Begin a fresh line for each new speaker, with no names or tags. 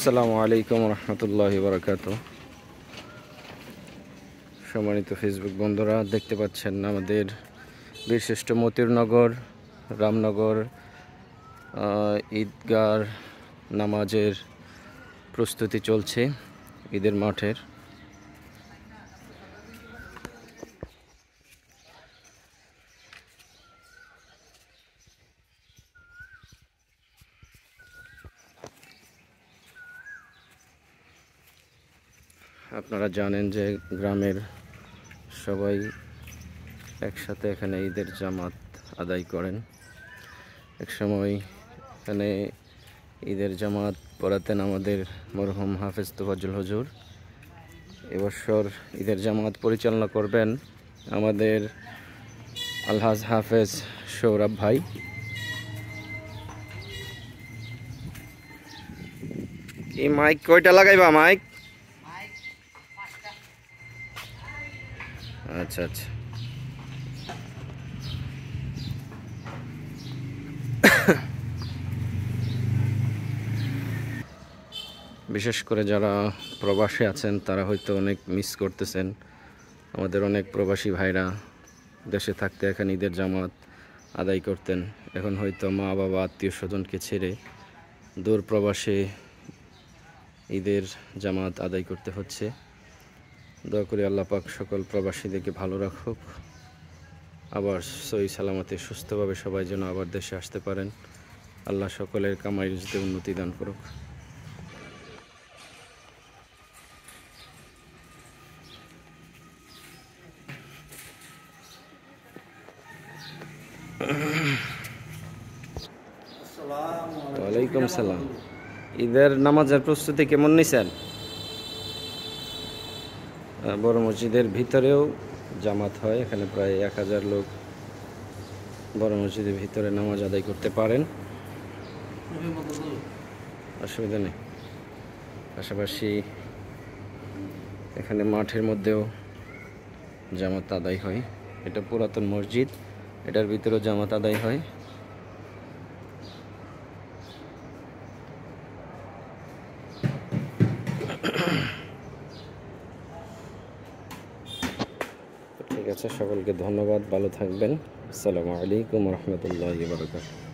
আসসালামু আলাইকুম রহমতুল্লাহি বারাকাতুহু। সম্মানিত ফেসবুক বন্ধুরা, দেখতে পাচ্ছেন আমাদের বীরশ্রেষ্ঠ মতিউরনগর রামনগর ঈদগার নামাজের প্রস্তুতি চলছে ঈদের মাঠের। আপনারা জানেন যে গ্রামের সবাই একসাথে এখানে ঈদের জামাত আদায় করেন। একসময় এখানে ঈদের জামাত পড়াতেন আমাদের মরহুম হাফেজ তোফাজ্জল হুজুর। এবছর ঈদের জামাত পরিচালনা করবেন আমাদের আলহাজ হাফেজ সৌরভ ভাই। এই মাইক কয়টা লাগাইবা? মাইক আচ্ছা আচ্ছা। বিশেষ করে যারা প্রবাসী আছেন তারা হয়তো অনেক মিস করতেছেন। আমাদের অনেক প্রবাসী ভাইরা দেশে থাকতে এখানে ঈদের জামাত আদায় করতেন। এখন হয়তো মা বাবা আত্মীয় স্বজনকে ছেড়ে দূর প্রবাসে ঈদের জামাত আদায় করতে হচ্ছে। দোয়া করি আল্লাহ পাক সকল প্রবাসীদেরকে ভালো রাখুক, আবার সহি সালামতে সুস্থভাবে সবাই যেন আবার দেশে আসতে পারেন। আল্লাহ সকলের কামাই রুজিতে উন্নতি দান করুক। ওয়ালাইকুম সালাম। ঈদের নামাজের প্রস্তুতি কেমন নিছেন? বড় মসজিদের ভিতরেও জামাত হয়, এখানে প্রায় 1000 লোক বড় মসজিদের ভিতরে নামাজ আদায় করতে পারেন, অসুবিধা নেই। পাশাপাশি এখানে মাঠের মধ্যেও জামাত আদায় হয়। এটা পুরাতন মসজিদ, এটার ভিতরেও জামাত আদায় হয়। ঠিক আছে, সকলকে ধন্যবাদ, ভালো থাকবেন। আসসালামু আলাইকুম রহমতুল্লাহি ওয়া বারাকাতুহু।